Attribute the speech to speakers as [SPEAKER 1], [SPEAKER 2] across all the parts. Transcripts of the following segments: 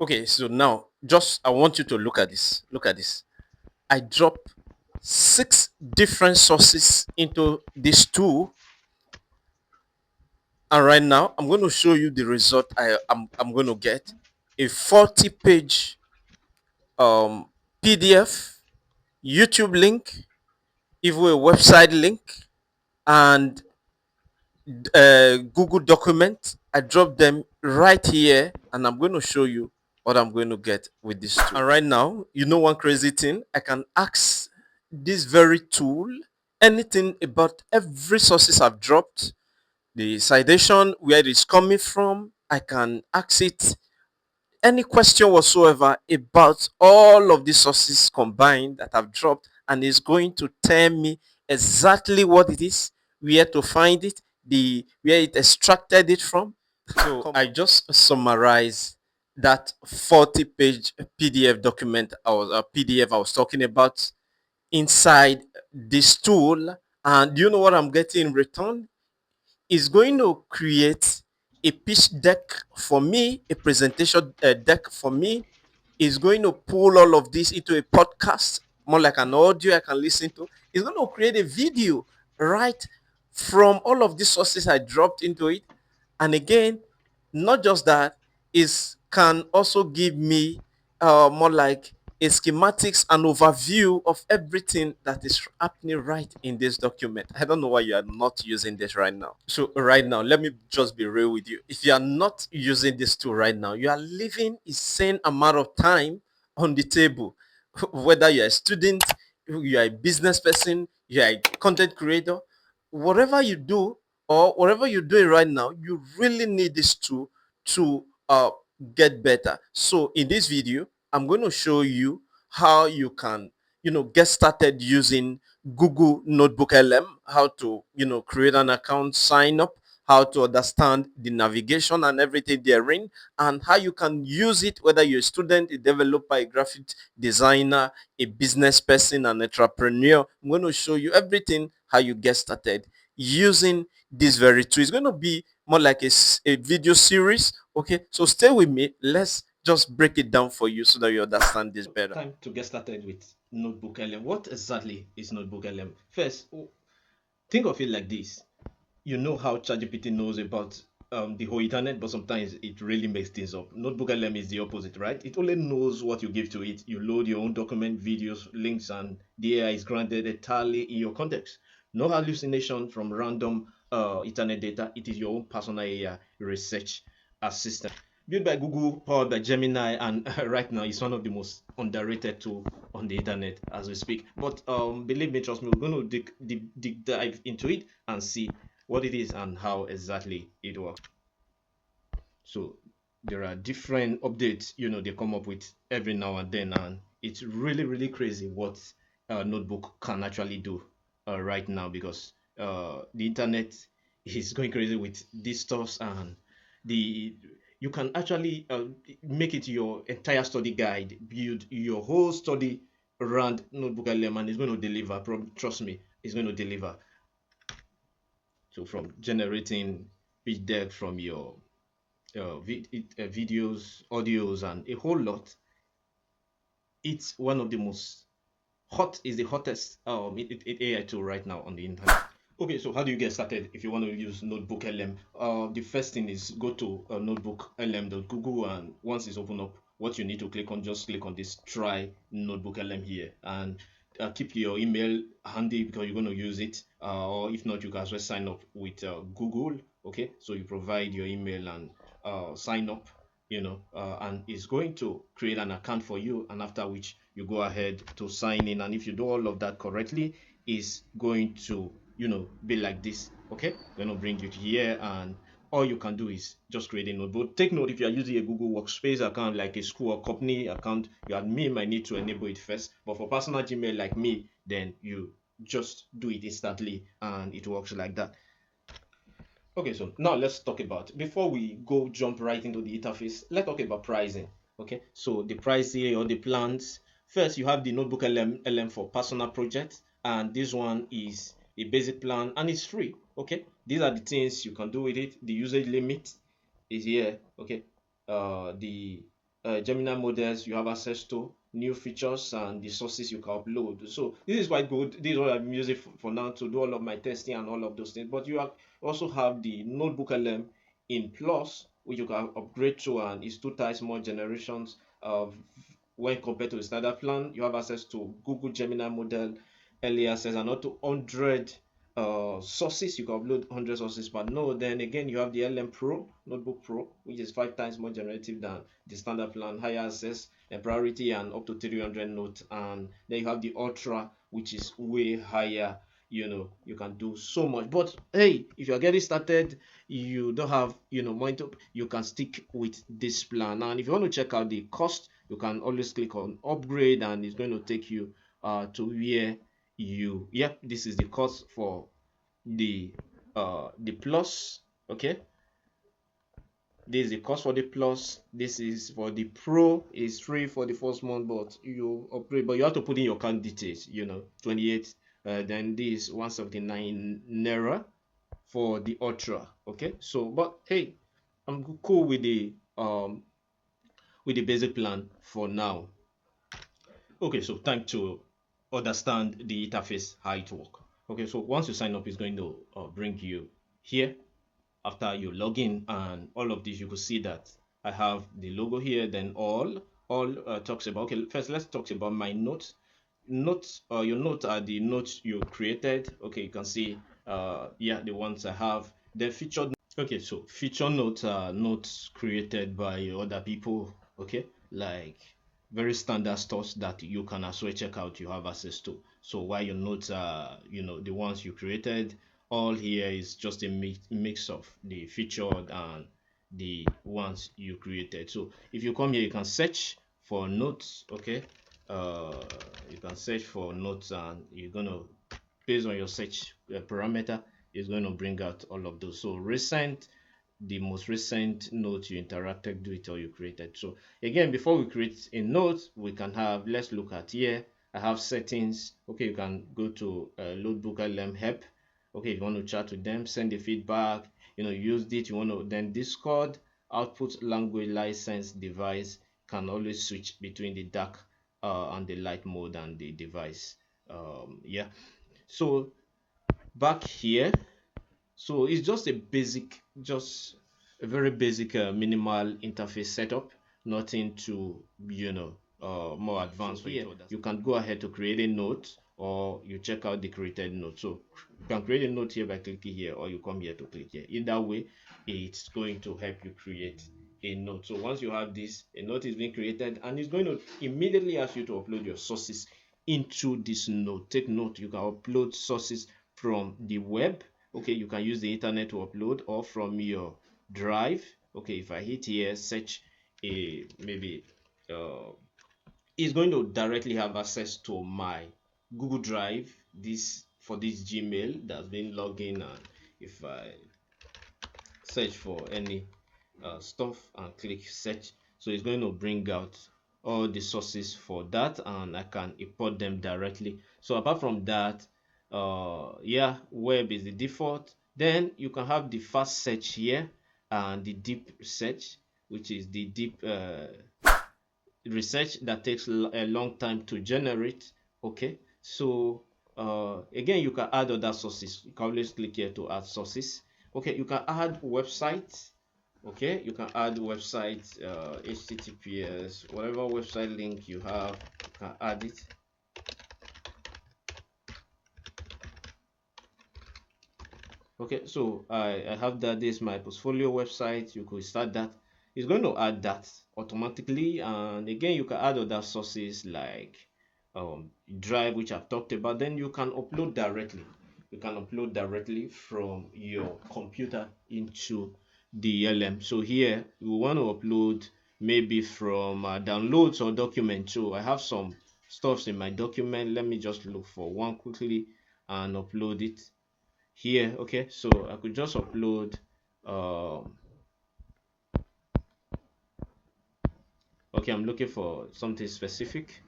[SPEAKER 1] Okay, so now just I want you to look at this. Look at this. I drop six different sources into this tool, and right now I'm going to show you the result I'm going to get a 40-page PDF, YouTube link, even a website link, and Google document. I drop them right here, and I'm going to show you what I'm going to get with this tool. And right now, you know one crazy thing, I can ask this very tool anything about every sources I've dropped, the citation, where it's coming from. I can ask it any question whatsoever about all of the sources combined that I've dropped, and it's going to tell me exactly what it is, where to find it, the where it extracted it from. So I just summarize that 40-page PDF document PDF I was talking about inside this tool, and do you know what I'm getting in return? Is going to create a pitch deck for me, a presentation deck for me. Is going to pull all of this into a podcast, more like an audio I can listen to. It's going to create a video right from all of these sources I dropped into it. And again, not just that, is can also give me more like a schematics and overview of everything that is happening right in this document. I don't know why you are not using this right now. So right now, let me just be real with you. If you are not using this tool right now, you are leaving insane amount of time on the table. Whether you're a student, you are a business person, you are a content creator, whatever you do or whatever you're doing right now, you really need this tool to get better. So in this video, I'm going to show you how you can, get started using Google Notebook LM, how to, create an account, sign up, how to understand the navigation and everything therein, and how you can use it, whether you're a student, a developer, a graphic designer, a business person, an entrepreneur. I'm going to show you everything, how you get started using this very tool. It's going to be more like a video series. Okay, so stay with me. Let's just break it down for you so that you understand this better.
[SPEAKER 2] Time to get started with Notebook LM. What exactly is Notebook LM? First, think of it like this. You know how ChatGPT knows about the whole internet, but sometimes it really makes things up. Notebook LM is the opposite, right? It only knows what you give to it. You load your own document, videos, links, and the AI is granted entirely in your context. No hallucination from random internet data. It is your own personal AI research assistant. Built by Google, powered by Gemini, and right now it's one of the most underrated tool on the internet as we speak. But believe me, trust me, we're going to dig dive into it and see what it is and how exactly it works. So there are different updates, they come up with every now and then, and it's really crazy what Notebook can actually do right now because the internet is going crazy with these stuffs and the you can actually make it your entire study guide, build your whole study around Notebook LM, and it's going to deliver. Trust me, it's going to deliver. So from generating pitch deck from your videos, audios, and a whole lot, it's one of the most is the hottest AI tool right now on the internet. Okay, so how do you get started if you want to use Notebook LM? The first thing is go to notebooklm.google, and once it's open up, what you need to click on, just click on this try Notebook LM here, and keep your email handy because you're going to use it. Or if not, you can just sign up with Google. Okay, so you provide your email and sign up, and it's going to create an account for you, and after which you go ahead to sign in, and if you do all of that correctly, is going to be like this. Okay, going to bring you to here, and all you can do is just create a notebook. Take note, if you are using a Google Workspace account like a school or company account, your admin might need to enable it first, but for personal Gmail like me, then you just do it instantly and it works like that. Okay, so now let's talk about, before we go jump right into the interface, let's talk about pricing. Okay, so the price here or the plans. First, you have the Notebook LM for personal projects, and this one is a basic plan and it's free. Okay, these are the things you can do with it. The usage limit is here. Okay, the Gemini models you have access to, new features, and the sources you can upload. So this is quite good. This is what I'm using for now to do all of my testing and all of those things. But also have the Notebook LM in Plus, which you can upgrade to, and it's two times more generations of when compared to the standard plan. You have access to Google Gemini model, early access, and up to 100 sources. You can upload 100 sources per node. Then again, you have the LM Pro, Notebook Pro, which is 5 times more generative than the standard plan, higher access and priority, and up to 300 nodes. And then you have the Ultra, which is way higher. You can do so much. But hey, if you're getting started, you don't have money to, you can stick with this plan. And if you want to check out the cost, you can always click on upgrade, and it's going to take you to where this is the cost for the plus. Okay, this is the cost for the plus. This is for the pro, is free for the first month, but you upgrade, but you have to put in your account details, 28. Then this 179 naira for the ultra. Okay, so but hey, I'm cool with the basic plan for now. Okay, so time to understand the interface, how it works. Okay, so once you sign up, it's going to bring you here. After you log in and all of this, you could see that I have the logo here. Then all talks about, okay, first let's talk about my notes. Your notes are the notes you created. Okay, you can see the ones I have. The featured, okay, so feature notes are notes created by other people. Okay, like very standard stores that you can as well check out, you have access to. So while your notes are the ones you created, all here is just a mix of the featured and the ones you created. So if you come here, you can search for notes. Okay, you can search for notes, and you're gonna, based on your search parameter, is going to bring out all of those. So recent, the most recent note you interacted with or you created. So again, before we create a note, we can have, let's look at here. I have settings. Okay, you can go to NotebookLM help. Okay, if you want to chat with them, send the feedback, use it. You want to, then Discord, output language license device, can always switch between the dark and the light mode and the device. So back here, so it's just a basic, just a very basic minimal interface setup, nothing to more advanced. So here you can go ahead to create a note, or you check out the created note. So you can create a note here by clicking here, or you come here to click here. Either way, it's going to help you create a note. So once you have this, a note is being created, and it's going to immediately ask you to upload your sources into this note. Take note, you can upload sources from the web. Okay, you can use the internet to upload, or from your drive. Okay, if I hit here, search a maybe it's going to directly have access to my Google Drive, this for this Gmail that's been logged in. And if I search for any stuff and click search, so it's going to bring out all the sources for that, and I can import them directly. So apart from that, web is the default. Then you can have the fast search here, and the deep search, which is the deep research that takes a long time to generate. Okay, so again, you can add other sources. You can always click here to add sources. Okay, you can add websites. Okay, you can add websites, https, whatever website link you have, you can add it. Okay, so I have that. This is my portfolio website. You could start that. It's going to add that automatically. And again, you can add other sources like drive, which I've talked about. Then you can upload directly. You can upload directly from your computer into the LM. So here you want to upload maybe from downloads or documents. So I have some stuffs in my document. Let me just look for one quickly and upload it here. Okay, so I could just upload okay, I'm looking for something specific.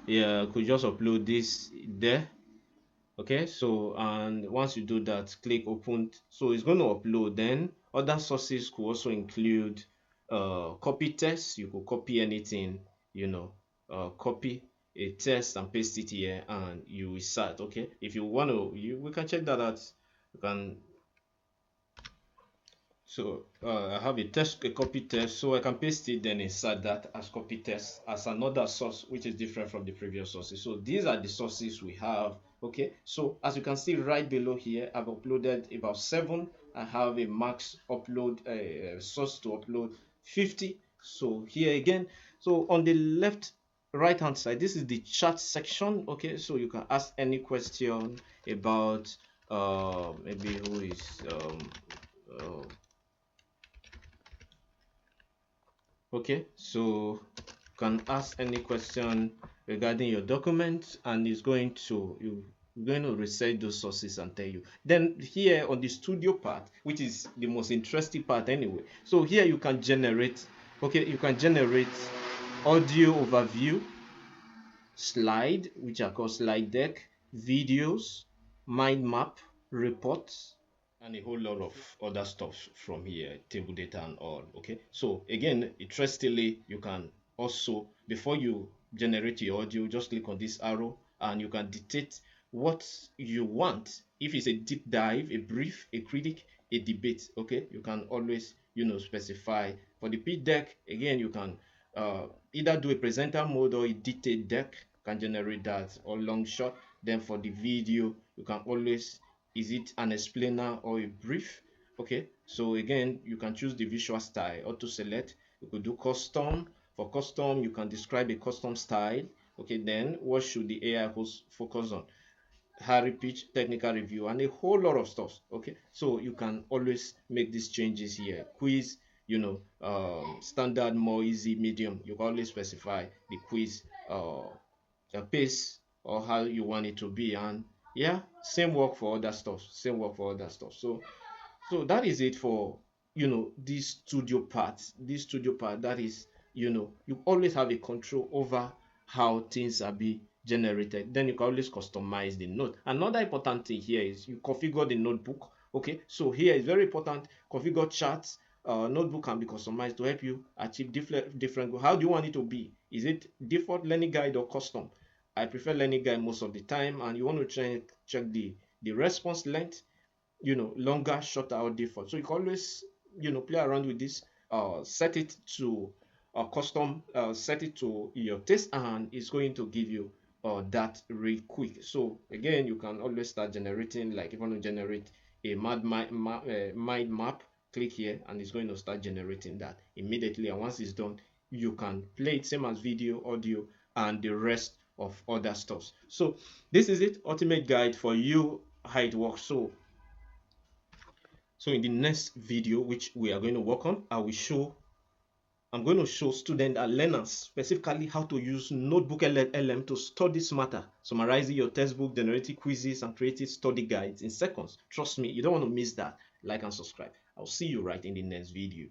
[SPEAKER 2] Yeah, I could just upload this there. Okay, so and once you do that, click open. So it's going to upload. Then Other sources could also include copy text. You could copy anything, you know, copy a text and paste it here, and you will start. Okay, if you want to, we can check that out. You can. So I have a copy test, so I can paste it, then insert that as copy test as another source, which is different from the previous sources. So these are the sources we have. Okay, so as you can see right below here, I've uploaded about 7. I have a max upload source to upload 50. So here again, so on the left right hand side, this is the chat section. Okay, so you can ask any question about maybe who is uh, okay, so you can ask any question regarding your document, and it's going to you're going to research those sources and tell you. Then here on the studio part, which is the most interesting part anyway, so here you can generate, okay, you can generate audio overview, slide, which are called slide deck, videos, mind map, reports, and a whole lot of other stuff from here, table data and all. Okay, so again, interestingly, you can also, before you generate your audio, just click on this arrow and you can dictate what you want. If it's a deep dive, a brief, a critic, a debate, okay, you can always, specify. For the pitch deck, again, you can either do a presenter mode or a detailed deck, can generate that, or long shot. Then for the video, you can always, is it an explainer or a brief? Okay, so again, you can choose the visual style, auto select. You could do custom. For custom, you can describe a custom style. Okay, then what should the AI host focus on? High pitch, technical review, and a whole lot of stuff. Okay, so you can always make these changes here. Quiz, standard, more easy, medium. You can always specify the quiz pace or how you want it to be, and yeah, same work for other stuff. Same work for other stuff. So that is it for this studio part. This studio part, that is, you always have a control over how things are being generated. Then you can always customize the node. Another important thing here is you configure the notebook. Okay, so here is very important. Configure charts. Notebook can be customized to help you achieve different goals. How do you want it to be? Is it default, learning guide, or custom? I prefer learning guide most of the time, and you want to check the response length, longer, shorter, or default. So you can always play around with this, set it to custom, set it to your taste, and it's going to give you that real quick. So again, you can always start generating. Like if you want to generate a mind map, click here and it's going to start generating that immediately. And once it's done, you can play it same as video, audio, and the rest of other stuff. So this is it, ultimate guide for you, how it works. So in the next video, which we are going to work on, I'm going to show students and learners specifically how to use NotebookLM to study smarter, summarizing your textbook, generating quizzes, and creating study guides in seconds. Trust me, you don't want to miss that. Like and subscribe. I'll see you right in the next video.